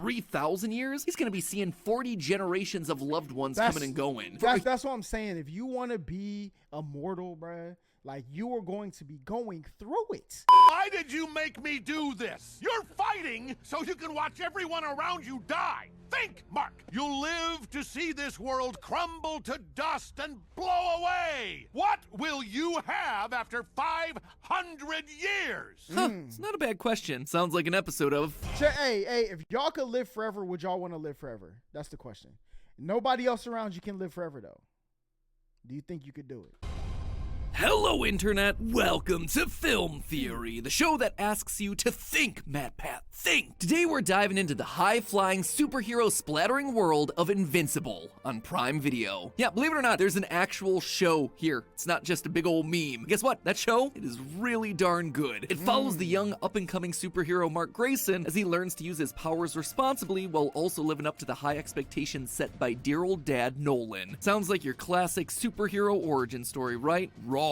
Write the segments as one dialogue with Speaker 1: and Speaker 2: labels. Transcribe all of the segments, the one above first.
Speaker 1: 3,000 years, he's gonna be seeing 40 generations of loved ones coming and going.
Speaker 2: That's what I'm saying. If you want to be immortal, bruh, like, you are going to be going through it.
Speaker 3: Why did you make me do this? You're fighting so you can watch everyone around you die. Think, Mark. You'll live to see this world crumble to dust and blow away. What will you have after 500 years?
Speaker 1: It's not a bad question. Sounds like an episode of...
Speaker 2: Hey, if y'all could live forever, would y'all want to live forever? That's the question. Nobody else around you can live forever, though. Do you think you could do it?
Speaker 1: Hello, Internet. Welcome to Film Theory, the show that asks you to think, MatPat, think. Today we're diving into the high-flying, superhero splattering world of Invincible on Prime Video. Yeah, believe it or not, there's an actual show here. It's not just a big old meme. Guess what? That show, it is really darn good. It follows the young, up-and-coming superhero Mark Grayson as he learns to use his powers responsibly while also living up to the high expectations set by dear old dad Nolan. Sounds like your classic superhero origin story, right? Wrong.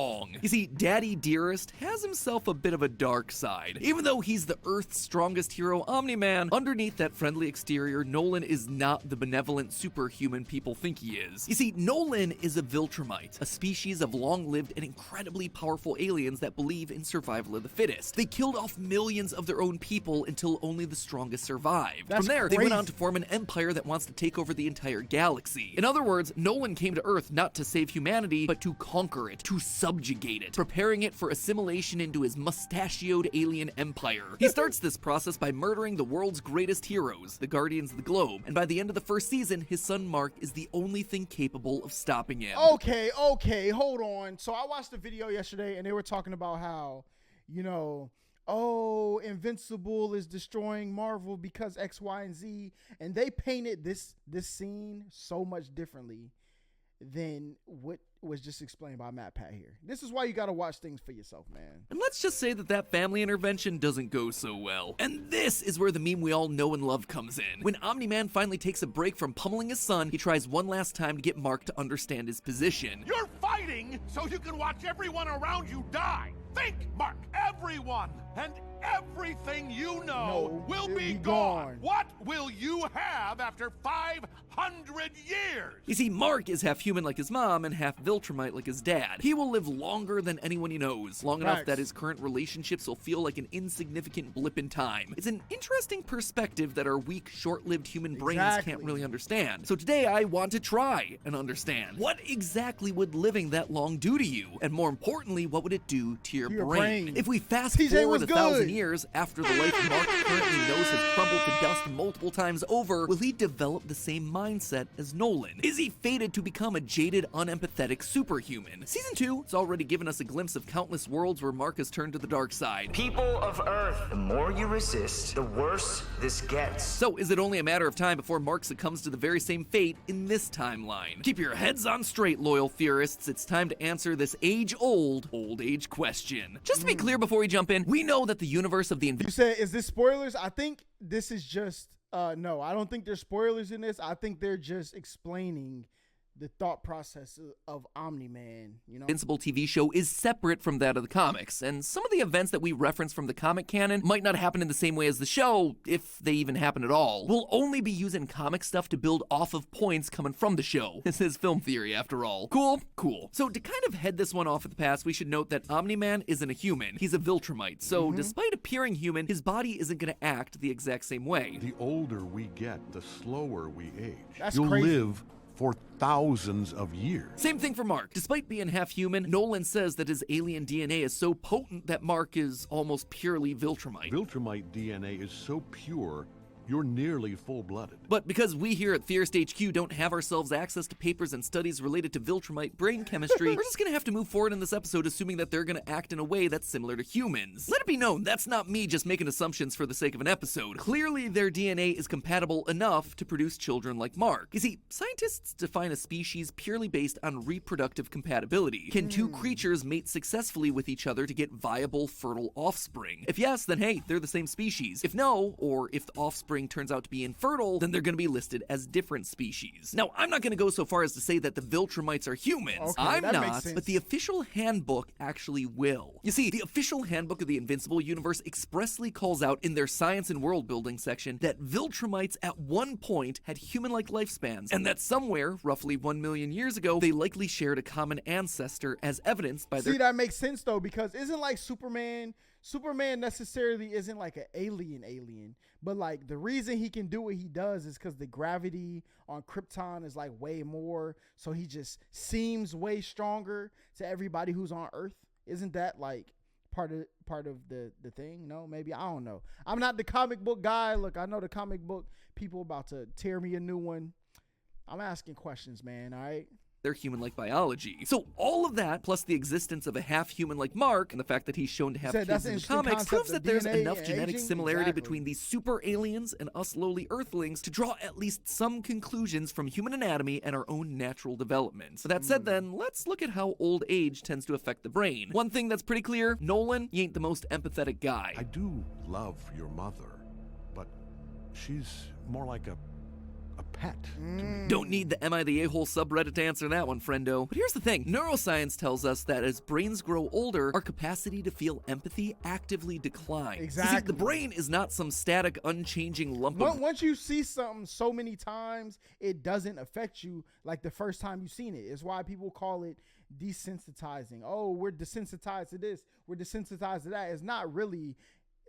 Speaker 1: You see, Daddy Dearest has himself a bit of a dark side. Even though he's the Earth's strongest hero, Omni-Man, underneath that friendly exterior, Nolan is not the benevolent superhuman people think he is. You see, Nolan is a Viltrumite, a species of long-lived and incredibly powerful aliens that believe in survival of the fittest. They killed off millions of their own people until only the strongest survived. From there, they went on to form an empire that wants to take over the entire galaxy. In other words, Nolan came to Earth not to save humanity, but to conquer it, to subjugate it, preparing it for assimilation into his mustachioed alien empire. He starts this process by murdering the world's greatest heroes, the Guardians of the Globe, and by the end of the first season, his son Mark is the only thing capable of stopping him.
Speaker 2: Okay, hold on. So I watched the video yesterday, and they were talking about how, you know, oh, Invincible is destroying Marvel because X, Y, and Z, and they painted this scene so much differently than what was just explained by MatPat here. This is why you gotta watch things for yourself, man.
Speaker 1: And let's just say that that family intervention doesn't go so well. And this is where the meme we all know and love comes in. When Omni-Man finally takes a break from pummeling his son, he tries one last time to get Mark to understand his position.
Speaker 3: You're fighting so you can watch everyone around you die. Think, Mark. Everyone and everything you know will be gone. What will you have after 500 years?
Speaker 1: You see, Mark is half human like his mom and half Viltrumite like his dad. He will live longer than anyone he knows, long enough that his current relationships will feel like an insignificant blip in time. It's an interesting perspective that our weak, short-lived human brains can't really understand. So today I want to try and understand. What exactly would living that long do to you? And more importantly, what would it do to your brain? If we fast forward 1,000 years after the life Mark currently knows has crumbled to dust multiple times over, will he develop the same mindset as Nolan? Is he fated to become a jaded, unempathetic superhuman? Season 2 has already given us a glimpse of countless worlds where Mark has turned to the dark side.
Speaker 4: People of Earth, the more you resist, the worse this gets.
Speaker 1: So is it only a matter of time before Mark succumbs to the very same fate in this timeline? Keep your heads on straight, loyal theorists. It's time to answer this age-old, old-age question. Just to be clear before we jump in, we know that the universe of the
Speaker 2: You said, is this spoilers? I think this is just, no, I don't think there's spoilers in this. I think they're just explaining the thought process of Omni-Man, you know?
Speaker 1: Invincible TV show is separate from that of the comics, and some of the events that we reference from the comic canon might not happen in the same way as the show, if they even happen at all. We'll only be using comic stuff to build off of points coming from the show. This is film theory, after all. Cool? Cool. So to kind of head this one off at the pass, we should note that Omni-Man isn't a human. He's a Viltrumite, so despite appearing human, his body isn't going to act the exact same way.
Speaker 5: The older we get, the slower we age.
Speaker 2: That's
Speaker 5: You'll
Speaker 2: crazy.
Speaker 5: live for thousands of years.
Speaker 1: Same thing for Mark. Despite being half human, Nolan says that his alien DNA is so potent that Mark is almost purely Viltrumite.
Speaker 5: Viltrumite DNA is so pure, you're nearly full-blooded.
Speaker 1: But because we here at Theorist HQ don't have ourselves access to papers and studies related to Viltrumite brain chemistry, we're just gonna have to move forward in this episode assuming that they're gonna act in a way that's similar to humans. Let it be known, that's not me just making assumptions for the sake of an episode. Clearly their DNA is compatible enough to produce children like Mark. You see, scientists define a species purely based on reproductive compatibility. Can two creatures mate successfully with each other to get viable, fertile offspring? If yes, then hey, they're the same species. If no, or if the offspring offspring turns out to be infertile, then they're going to be listed as different species. Now, I'm not going to go so far as to say that the Viltrumites are humans.
Speaker 2: Okay,
Speaker 1: I'm
Speaker 2: that makes
Speaker 1: not,
Speaker 2: sense.
Speaker 1: but the official handbook actually will. You see, the official handbook of the Invincible Universe expressly calls out in their science and world building section that Viltrumites at one point had human-like lifespans, and that somewhere, roughly 1 million years ago, they likely shared a common ancestor as evidenced by their...
Speaker 2: See, that makes sense though, because isn't like Superman necessarily isn't like an alien, but like the reason he can do what he does is because the gravity on Krypton is like way more, so he just seems way stronger to everybody who's on Earth. Isn't that like part of the thing? No, maybe, I don't know. I'm not the comic book guy. Look, I know the comic book people about to tear me a new one. I'm asking questions, man. All right.
Speaker 1: their human-like biology. So all of that, plus the existence of a half-human-like Mark, and the fact that he's shown to have kids in the comics, proves that there's enough genetic similarity between these super aliens and us lowly Earthlings to draw at least some conclusions from human anatomy and our own natural development. With that said then, let's look at how old age tends to affect the brain. One thing that's pretty clear, Nolan, you ain't the most empathetic guy.
Speaker 5: I do love your mother, but she's more like a pet to me.
Speaker 1: Don't need the Am I the A-hole subreddit to answer that one, friendo. But here's the thing. Neuroscience tells us that as brains grow older, our capacity to feel empathy actively declines.
Speaker 2: Exactly.
Speaker 1: See, the brain is not some static, unchanging lump of...
Speaker 2: Once you see something so many times, it doesn't affect you like the first time you've seen it. It's why people call it desensitizing. Oh, we're desensitized to this. We're desensitized to that. It's not really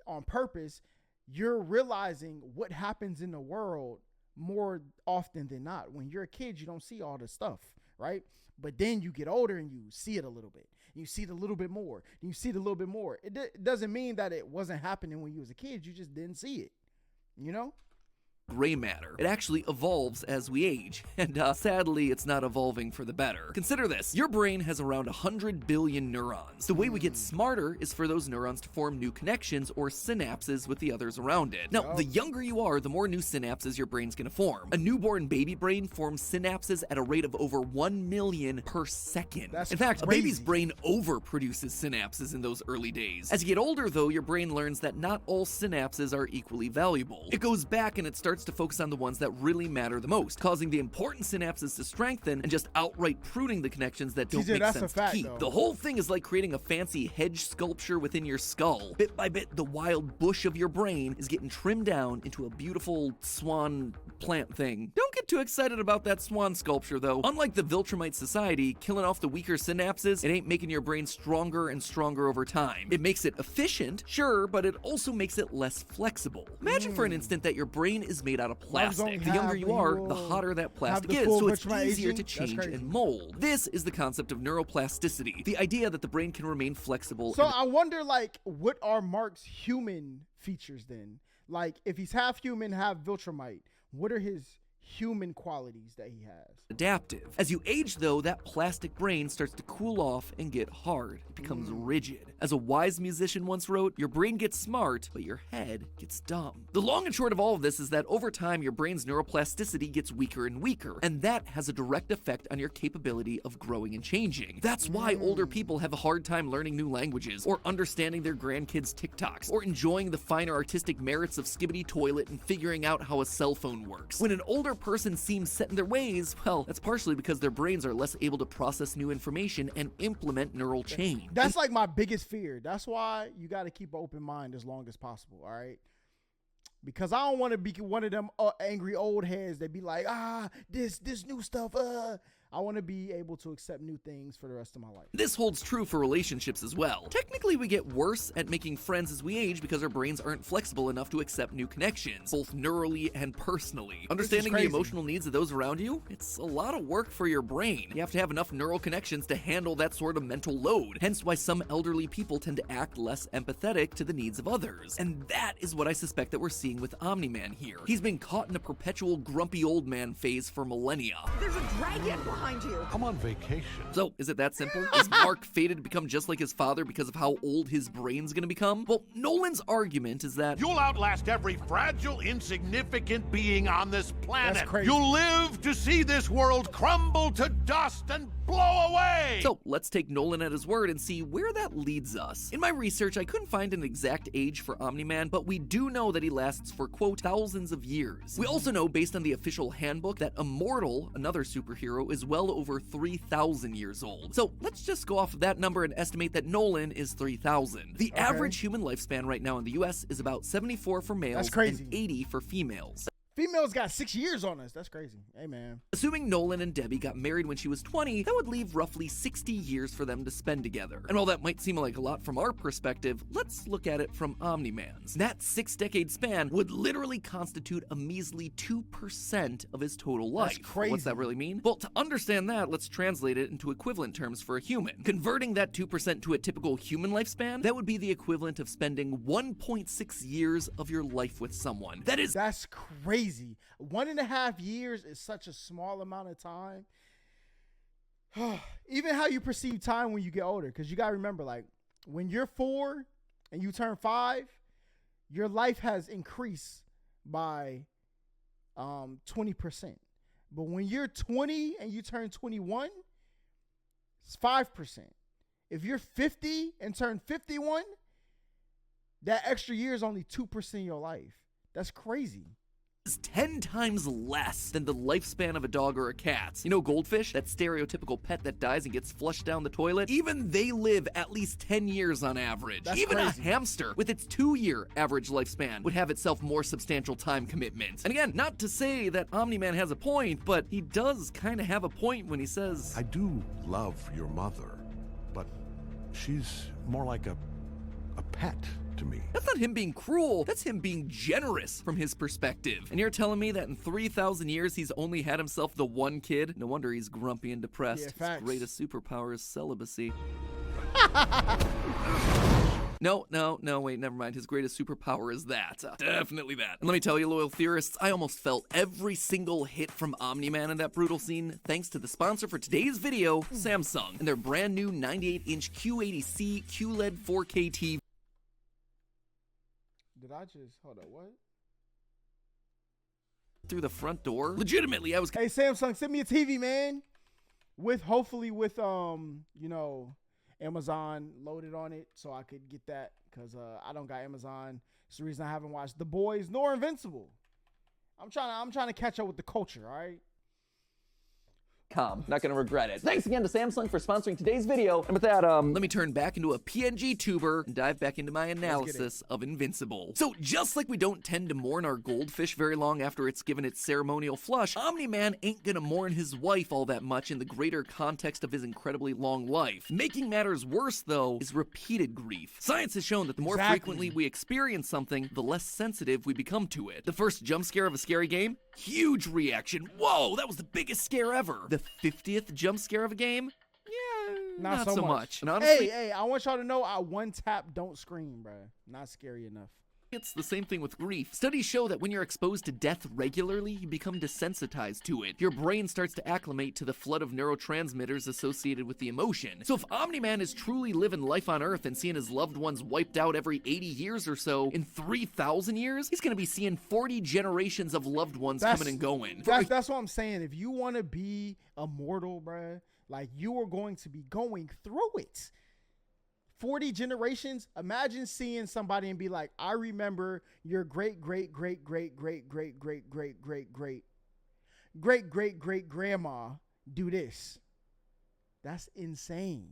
Speaker 2: on purpose. You're realizing what happens in the world more often than not. When you're a kid, you don't see all the stuff, right? But then you get older and you see it a little bit. You see it a little bit more. You see it a little bit more. It doesn't mean that it wasn't happening when you was a kid. You just didn't see it, you know?
Speaker 1: Gray matter. It actually evolves as we age, and sadly, it's not evolving for the better. Consider this. Your brain has around 100 billion neurons. The way we get smarter is for those neurons to form new connections or synapses with the others around it. Now, the younger you are, the more new synapses your brain's gonna form. A newborn baby brain forms synapses at a rate of over 1 million per second.
Speaker 2: That's
Speaker 1: in fact,
Speaker 2: crazy.
Speaker 1: a baby's brain overproduces synapses in those early days. As you get older, though, your brain learns that not all synapses are equally valuable. It goes back and it starts to focus on the ones that really matter the most, causing the important synapses to strengthen and just outright pruning the connections that don't
Speaker 2: TJ,
Speaker 1: make
Speaker 2: that's
Speaker 1: sense
Speaker 2: a fact,
Speaker 1: to keep.
Speaker 2: though.
Speaker 1: The whole thing is like creating a fancy hedge sculpture within your skull. Bit by bit, the wild bush of your brain is getting trimmed down into a beautiful swan plant thing. Don't get too excited about that swan sculpture, though. Unlike the Viltrumite society, killing off the weaker synapses, it ain't making your brain stronger and stronger over time. It makes it efficient, sure, but it also makes it less flexible. Imagine for an instant that your brain is made out of plastic. The younger you are, the hotter that plastic is, so it's easier to change and mold. This is the concept of neuroplasticity, the idea that the brain can remain flexible.
Speaker 2: So I wonder, like, what are Mark's human features then? Like, if he's half human, half Viltrumite, what are his human qualities that he has?
Speaker 1: Adaptive. As you age, though, that plastic brain starts to cool off and get hard. It becomes rigid. As a wise musician once wrote, your brain gets smart, but your head gets dumb. The long and short of all of this is that over time, your brain's neuroplasticity gets weaker and weaker, and that has a direct effect on your capability of growing and changing. That's why older people have a hard time learning new languages, or understanding their grandkids' TikToks, or enjoying the finer artistic merits of Skibbity Toilet and figuring out how a cell phone works. When an older person seems set in their ways, well, that's partially because their brains are less able to process new information and implement neural change.
Speaker 2: That's like my biggest fear. That's why you got to keep an open mind as long as possible, all right? Because I don't want to be one of them angry old heads that be like, this new stuff, I want to be able to accept new things for the rest of my life.
Speaker 1: This holds true for relationships as well. Technically, we get worse at making friends as we age because our brains aren't flexible enough to accept new connections, both neurally and personally. Understanding the
Speaker 2: crazy.
Speaker 1: emotional needs of those around you, it's a lot of work for your brain. You have to have enough neural connections to handle that sort of mental load, hence why some elderly people tend to act less empathetic to the needs of others. And that is what I suspect that we're seeing with Omni-Man here. He's been caught in a perpetual grumpy old man phase for millennia.
Speaker 6: There's a dragon! behind you.
Speaker 5: I'm on vacation.
Speaker 1: So, is it that simple? Is Mark fated to become just like his father because of how old his brain's gonna become? Well, Nolan's argument is that
Speaker 3: You'll outlast every fragile, insignificant being on this planet.
Speaker 2: That's crazy.
Speaker 3: You'll live to see this world crumble to dust and blow away.
Speaker 1: So let's take Nolan at his word and see where that leads us. In my research, I couldn't find an exact age for Omni-Man, but we do know that he lasts for, quote, thousands of years. We also know, based on the official handbook, that Immortal, another superhero, is well over 3,000 years old. So let's just go off of that number and estimate that Nolan is 3,000. The average human lifespan right now in the US is about 74 for males
Speaker 2: crazy.
Speaker 1: and 80 for females.
Speaker 2: Females got 6 years on us. That's crazy. Hey, man.
Speaker 1: Assuming Nolan and Debbie got married when she was 20, that would leave roughly 60 years for them to spend together. And while that might seem like a lot from our perspective, let's look at it from Omni-Man's. That 6-decade span would literally constitute a measly 2% of his total life.
Speaker 2: That's crazy.
Speaker 1: What's that really mean? Well, to understand that, let's translate it into equivalent terms for a human. Converting that 2% to a typical human lifespan, that would be the equivalent of spending 1.6 years of your life with someone.
Speaker 2: That's crazy. 1.5 years is such a small amount of time. Even how you perceive time when you get older, because you gotta remember, like, when you're 4 and you turn 5, your life has increased by 20%. But when you're 20 and you turn 21, it's 5%. If you're 50 and turn 51, that extra year is only 2% of your life. That's crazy.
Speaker 1: Is 10 times less than the lifespan of a dog or a cat. You know goldfish, that stereotypical pet that dies and gets flushed down the toilet? Even they live at least 10 years on average.
Speaker 2: That's
Speaker 1: Even
Speaker 2: crazy.
Speaker 1: a hamster, with its 2-year average lifespan, would have itself more substantial time commitment. And again, not to say that Omni-Man has a point, but he does kind of have a point when he says,
Speaker 5: I do love your mother, but she's more like a pet to me.
Speaker 1: that's not him being cruel, that's him being generous from his perspective. And you're telling me that in 3,000 years he's only had himself the one kid? No wonder he's grumpy and depressed.
Speaker 2: Yeah, facts.
Speaker 1: His greatest superpower is celibacy. No, wait, never mind. His greatest superpower is that. Definitely that. And let me tell you, loyal theorists, I almost felt every single hit from Omni-Man in that brutal scene, thanks to the sponsor for today's video, Samsung, and their brand new 98-inch Q80C QLED 4K TV.
Speaker 2: Did I just, hold up, what?
Speaker 1: Through the front door. Legitimately, I was
Speaker 2: Hey, Samsung, send me a TV, man. Hopefully with Amazon loaded on it, so I could get that, because I don't got Amazon. It's the reason I haven't watched The Boys nor Invincible. I'm trying to catch up with the culture, all right?
Speaker 7: Not gonna regret it. Thanks again to Samsung for sponsoring today's video. And with that,
Speaker 1: let me turn back into a PNG tuber and dive back into my analysis of Invincible. So just like we don't tend to mourn our goldfish very long after it's given its ceremonial flush, Omni-Man ain't gonna mourn his wife all that much in the greater context of his incredibly long life. Making matters worse, though, is repeated grief. Science has shown that the more frequently we experience something, the less sensitive we become to it. The first jump scare of a scary game? Huge reaction. Whoa, that was the biggest scare ever. The 50th jump scare of a game? Yeah, not so much. And honestly,
Speaker 2: Hey, I want y'all to know I one tap don't scream, bruh. Not scary enough.
Speaker 1: it's the same thing with grief. Studies show that when you're exposed to death regularly, you become desensitized to it. Your brain starts to acclimate to the flood of neurotransmitters associated with the emotion. So if Omni-Man is truly living life on Earth and seeing his loved ones wiped out every 80 years or so, in 3,000 years, he's gonna be seeing 40 generations of loved ones coming and going.
Speaker 2: That's what I'm saying. If you want to be immortal, bruh, like, you are going to be going through it. 40 generations. Imagine seeing somebody and be like, I remember your great grandma do this. That's insane.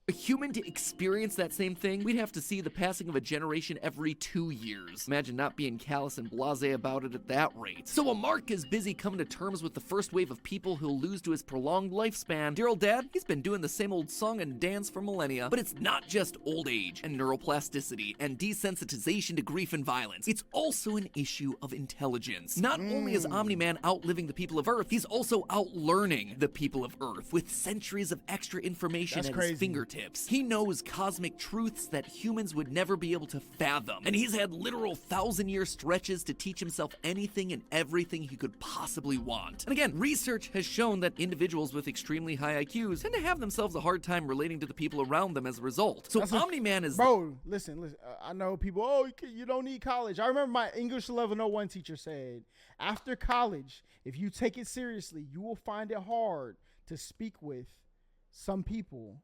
Speaker 1: A human to experience that same thing, we'd have to see the passing of a generation every 2 years. Imagine not being callous and blasé about it at that rate. So while Mark is busy coming to terms with the first wave of people he'll lose to his prolonged lifespan, dear old dad, he's been doing the same old song and dance for millennia. But it's not just old age and neuroplasticity and desensitization to grief and violence. It's also an issue of intelligence. Not only is Omni-Man outliving the people of Earth, he's also outlearning the people of Earth with centuries of extra information
Speaker 2: That's
Speaker 1: at
Speaker 2: crazy.
Speaker 1: his fingertips. fingertips. He knows cosmic truths that humans would never be able to fathom, and he's had literal 1,000-year stretches to teach himself anything and everything he could possibly want. And again, research has shown that individuals with extremely high IQs tend to have themselves a hard time relating to the people around them as a result. So Omni-Man is...
Speaker 2: Bro, listen. I know people, oh, you don't need college. I remember my English 1101 teacher said, after college, if you take it seriously, you will find it hard to speak with some people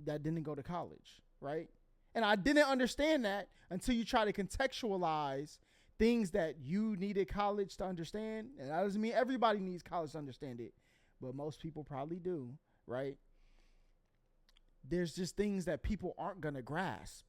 Speaker 2: that didn't go to college, right? And I didn't understand that until you try to contextualize things that you needed college to understand. And that doesn't mean everybody needs college to understand it, but most people probably do, right? There's just things that people aren't going to grasp.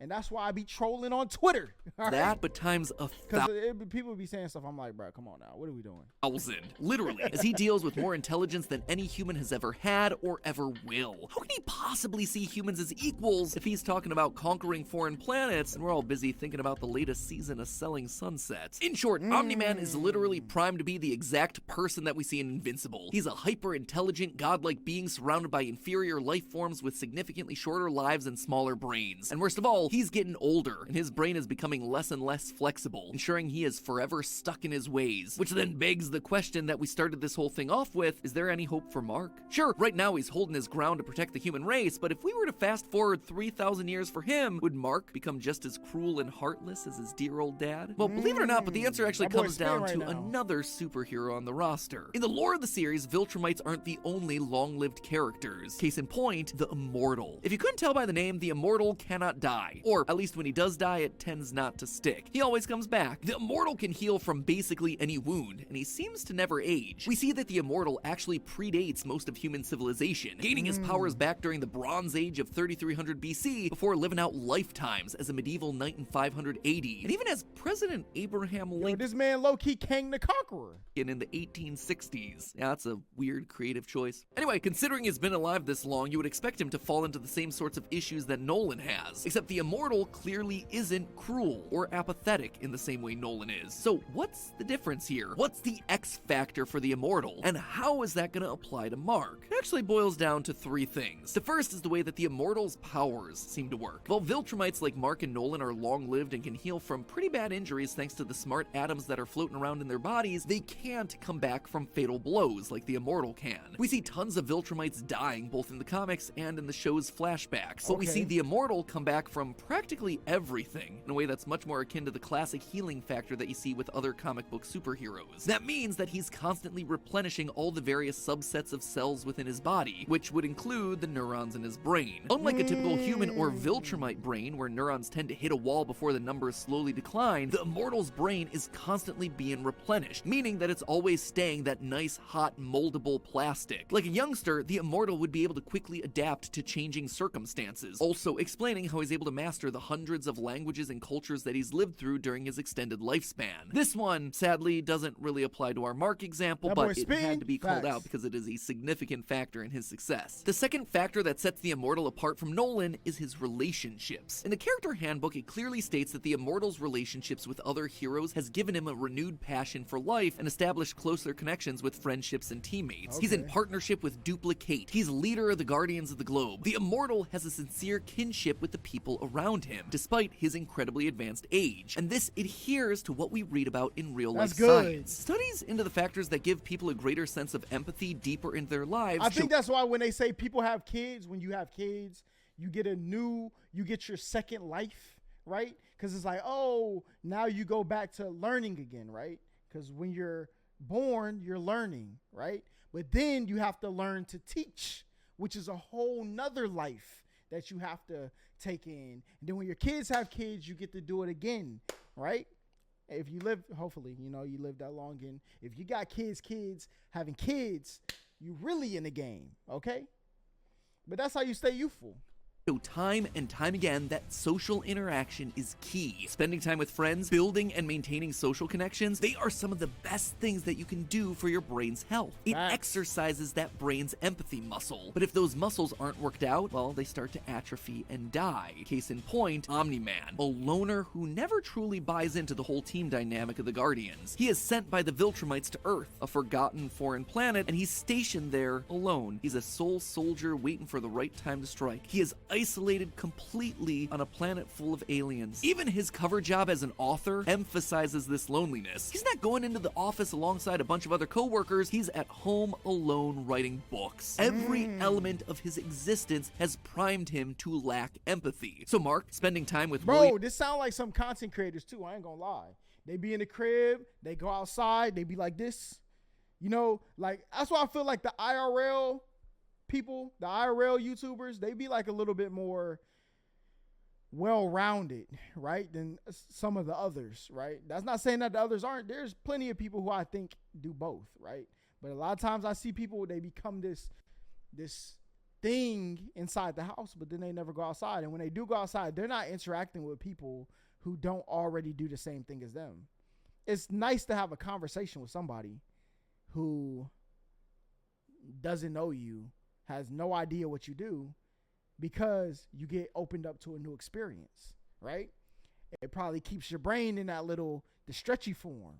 Speaker 2: And that's why I be trolling on Twitter.
Speaker 1: That, but times
Speaker 2: because people be saying stuff. I'm like, bro, come on now. What are we doing?
Speaker 1: 1,000, literally, as he deals with more intelligence than any human has ever had or ever will. How can he possibly see humans as equals if he's talking about conquering foreign planets and we're all busy thinking about the latest season of Selling Sunsets? In short, Omni-Man is literally primed to be the exact person that we see in Invincible. He's a hyper-intelligent, godlike being surrounded by inferior life forms with significantly shorter lives and smaller brains. And worst of all, he's getting older, and his brain is becoming less and less flexible, ensuring he is forever stuck in his ways. Which then begs the question that we started this whole thing off with, is there any hope for Mark? Sure, right now he's holding his ground to protect the human race, but if we were to fast forward 3,000 years for him, would Mark become just as cruel and heartless as his dear old dad? Well, believe it or not, but the answer actually comes down to another superhero on the roster. In the lore of the series, Viltrumites aren't the only long-lived characters. Case in point, the Immortal. If you couldn't tell by the name, the Immortal cannot die. Or, at least when he does die, it tends not to stick. He always comes back. The Immortal can heal from basically any wound, and he seems to never age. We see that the Immortal actually predates most of human civilization, gaining his powers back during the Bronze Age of 3300 BC before living out lifetimes as a medieval knight in 580, and even as President Abraham Lincoln.
Speaker 2: This man low-key King the Conqueror.
Speaker 1: In the 1860s. Yeah, that's a weird creative choice. Anyway, considering he's been alive this long, you would expect him to fall into the same sorts of issues that Nolan has, except the Immortal clearly isn't cruel or apathetic in the same way Nolan is. So what's the difference here? What's the X factor for the Immortal? And how is that going to apply to Mark? It actually boils down to three things. The first is the way that the Immortal's powers seem to work. While Viltrumites like Mark and Nolan are long-lived and can heal from pretty bad injuries thanks to the smart atoms that are floating around in their bodies, they can't come back from fatal blows like the Immortal can. We see tons of Viltrumites dying both in the comics and in the show's flashbacks, but we see the Immortal come back from practically everything in a way that's much more akin to the classic healing factor that you see with other comic book superheroes. That means that he's constantly replenishing all the various subsets of cells within his body, which would include the neurons in his brain. Unlike a typical human or Viltrumite brain, where neurons tend to hit a wall before the numbers slowly decline, the Immortal's brain is constantly being replenished, meaning that it's always staying that nice, hot, moldable plastic. Like a youngster, the Immortal would be able to quickly adapt to changing circumstances, also explaining how he's able to master the hundreds of languages and cultures that he's lived through during his extended lifespan. This one, sadly, doesn't really apply to our Mark example, but it had to be called out because it is a significant factor in his success. The second factor that sets the Immortal apart from Nolan is his relationships. In the character handbook, it clearly states that the Immortal's relationships with other heroes has given him a renewed passion for life and established closer connections with friendships and teammates. He's in partnership with Duplicate. He's leader of the Guardians of the Globe. The Immortal has a sincere kinship with the people around him, despite his incredibly advanced age. And this adheres to what we read about in real-life science. Studies into the factors that give people a greater sense of empathy deeper into their lives.
Speaker 2: I think that's why when they say people have kids, when you have kids, you get your second life, right? Because it's like, oh, now you go back to learning again, right? Because when you're born, you're learning, right? But then you have to learn to teach, which is a whole nother life that you have to take in. And then when your kids have kids, you get to do it again, right? If you live, hopefully, you live that long. And if you got kids having kids, you really in the game, okay? But that's how you stay youthful.
Speaker 1: So time and time again that social interaction is key. Spending time with friends, building and maintaining social connections, they are some of the best things that you can do for your brain's health. It exercises that brain's empathy muscle. But if those muscles aren't worked out, well, they start to atrophy and die. Case in point, Omni-Man, a loner who never truly buys into the whole team dynamic of the Guardians. He is sent by the Viltrumites to Earth, a forgotten foreign planet, and he's stationed there alone. He's a sole soldier waiting for the right time to strike. He is isolated completely on a planet full of aliens. Even his cover job as an author emphasizes this loneliness. He's not going into the office alongside a bunch of other co-workers. He's at home alone writing books. Every element of his existence has primed him to lack empathy. So Mark, spending time with
Speaker 2: Bro, this sound like some content creators too, I ain't gonna lie. They be in the crib, they go outside, they be like this. You know, like, that's why I feel like the IRL people, the IRL YouTubers, they be like a little bit more well-rounded, right, than some of the others, right? That's not saying that the others aren't. There's plenty of people who I think do both, right? But a lot of times I see people, they become this thing inside the house, but then they never go outside. And when they do go outside, they're not interacting with people who don't already do the same thing as them. It's nice to have a conversation with somebody who doesn't know you, has no idea what you do, because you get opened up to a new experience, right? It probably keeps your brain in that little, the stretchy form.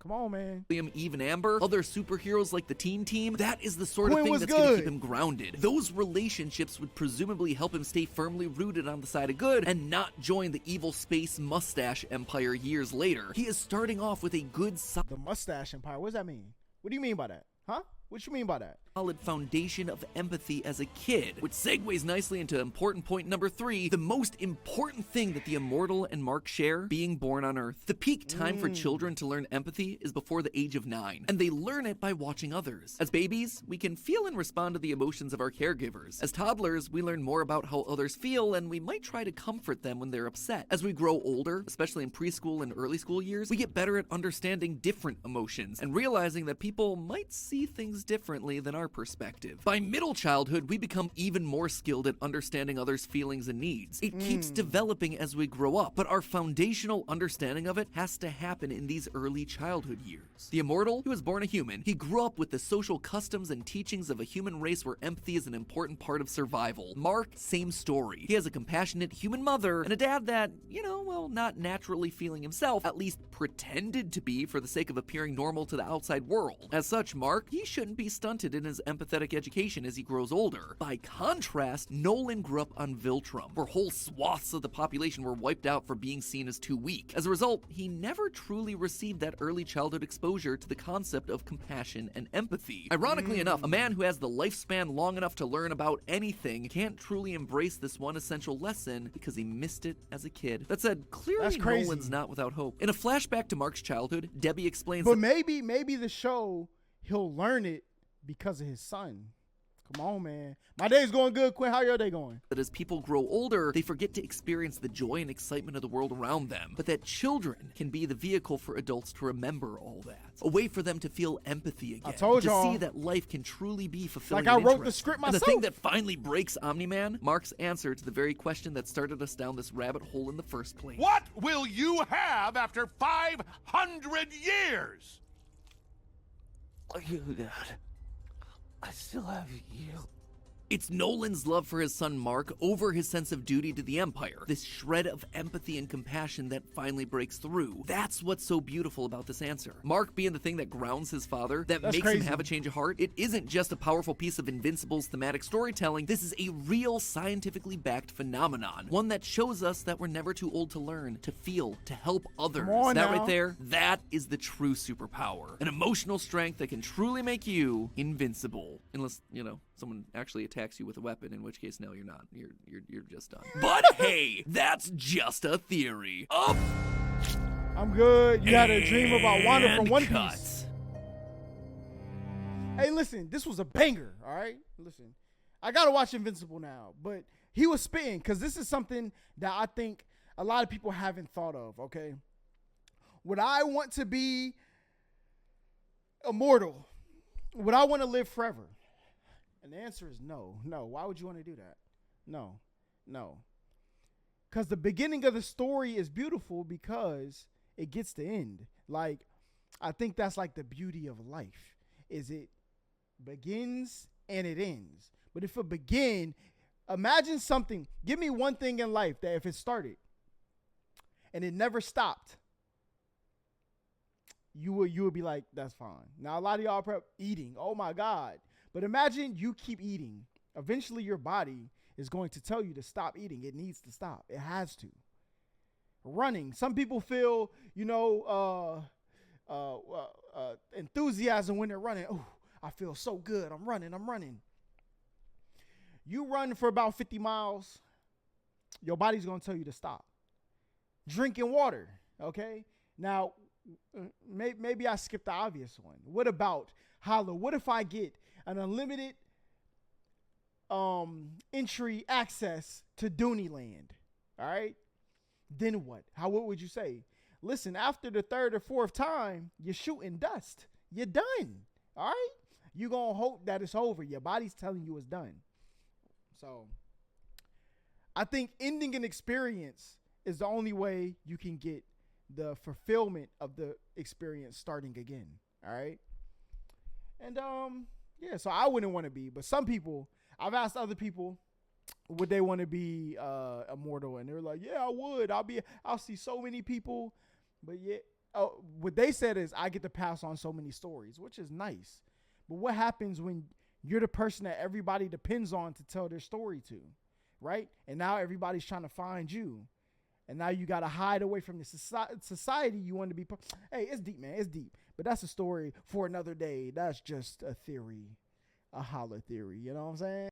Speaker 2: Come on, man.
Speaker 1: Eve and Amber, other superheroes like the Teen Team, that is the sort of
Speaker 2: Quinn
Speaker 1: thing
Speaker 2: was
Speaker 1: that's going to
Speaker 2: good.
Speaker 1: keep him grounded. Those relationships would presumably help him stay firmly rooted on the side of good and not join the evil space mustache empire years later. He is starting off with a good
Speaker 2: The mustache empire, what does that mean? What do you mean by that? Huh? What you mean by that?
Speaker 1: solid foundation of empathy as a kid, which segues nicely into important point number 3, the most important thing that the Immortal and Mark share, being born on Earth. The peak time for children to learn empathy is before the age of 9, and they learn it by watching others. As babies, we can feel and respond to the emotions of our caregivers. As toddlers, we learn more about how others feel, and we might try to comfort them when they're upset. As we grow older, especially in preschool and early school years, we get better at understanding different emotions and realizing that people might see things differently than our perspective. By middle childhood, we become even more skilled at understanding others' feelings and needs. It keeps developing as we grow up, but our foundational understanding of it has to happen in these early childhood years. The Immortal, he was born a human. He grew up with the social customs and teachings of a human race where empathy is an important part of survival. Mark, same story. He has a compassionate human mother and a dad that, not naturally feeling himself, at least pretended to be for the sake of appearing normal to the outside world. As such, Mark, he shouldn't be stunted in his empathetic education as he grows older. By contrast, Nolan grew up on Viltrum, where whole swaths of the population were wiped out for being seen as too weak. As a result, he never truly received that early childhood exposure to the concept of compassion and empathy. Ironically enough, a man who has the lifespan long enough to learn about anything can't truly embrace this one essential lesson because he missed it as a kid. That said, clearly
Speaker 2: That's crazy.
Speaker 1: Nolan's not without hope. In a flashback to Mark's childhood, Debbie explains
Speaker 2: But
Speaker 1: that
Speaker 2: maybe the show, he'll learn it because of his son. Come on, man. My day's going good, Quinn. How your day going?
Speaker 1: that as people grow older, they forget to experience the joy and excitement of the world around them, but that children can be the vehicle for adults to remember all that. A way for them to feel empathy again.
Speaker 2: I told
Speaker 1: to
Speaker 2: y'all.
Speaker 1: see that life can truly be fulfilling.
Speaker 2: Like I
Speaker 1: and
Speaker 2: wrote the
Speaker 1: interesting.
Speaker 2: script
Speaker 1: And the
Speaker 2: myself.
Speaker 1: thing that finally breaks Omni-Man, Mark's answer to the very question that started us down this rabbit hole in the first place.
Speaker 3: What will you have after 500 years?
Speaker 6: You, Dad. I still have you.
Speaker 1: It's Nolan's love for his son Mark over his sense of duty to the Empire. This shred of empathy and compassion that finally breaks through. That's what's so beautiful about this answer. Mark being the thing that grounds his father, that
Speaker 2: That's
Speaker 1: makes him
Speaker 2: crazy.
Speaker 1: have a change of heart. It isn't just a powerful piece of Invincible's thematic storytelling. This is a real scientifically backed phenomenon. One that shows us that we're never too old to learn, to feel, to help others.
Speaker 2: Come on
Speaker 1: That
Speaker 2: now.
Speaker 1: right there, that is the true superpower. An emotional strength that can truly make you invincible. Unless, someone actually attacks you with a weapon, in which case, no, you're not. You're just done. But hey, that's just a theory. Up
Speaker 2: I'm good. You had a dream about Wanda from
Speaker 1: and
Speaker 2: One
Speaker 1: cut.
Speaker 2: Piece. Hey, listen, this was a banger, all right? Listen, I got to watch Invincible now, but he was spitting because this is something that I think a lot of people haven't thought of, okay? Would I want to be immortal? Would I want to live forever? And the answer is no. No. Why would you want to do that? No. No. Because the beginning of the story is beautiful because it gets to end. Like, I think that's like the beauty of life, is it begins and it ends. But if it begin, imagine something. Give me one thing in life that if it started and it never stopped, you would be like, that's fine. Now, a lot of y'all prep eating. Oh my God. But imagine you keep eating. Eventually your body is going to tell you to stop eating. It needs to stop. It has to. Running. Some people feel, enthusiasm when they're running. Oh, I feel so good. I'm running. You run for about 50 miles, your body's going to tell you to stop. Drinking water, okay? Now, maybe I skipped the obvious one. What about Holla? What if I get an unlimited entry access to Dooneyland? All right? Then what? What would you say? Listen, after the third or fourth time, you're shooting dust. You're done. All right? You're going to hope that it's over. Your body's telling you it's done. So I think ending an experience is the only way you can get the fulfillment of the experience starting again. All right. And yeah, so I wouldn't want to be, but some people, I've asked other people, would they want to be immortal? And they're like, yeah, I would. I'll see so many people. But yeah, what they said is I get to pass on so many stories, which is nice. But what happens when you're the person that everybody depends on to tell their story to, right? And now everybody's trying to find you. And now you got to hide away from the society you want to be. Hey, it's deep, man. It's deep. But that's a story for another day. That's just a theory, a Holla theory. You know what I'm saying?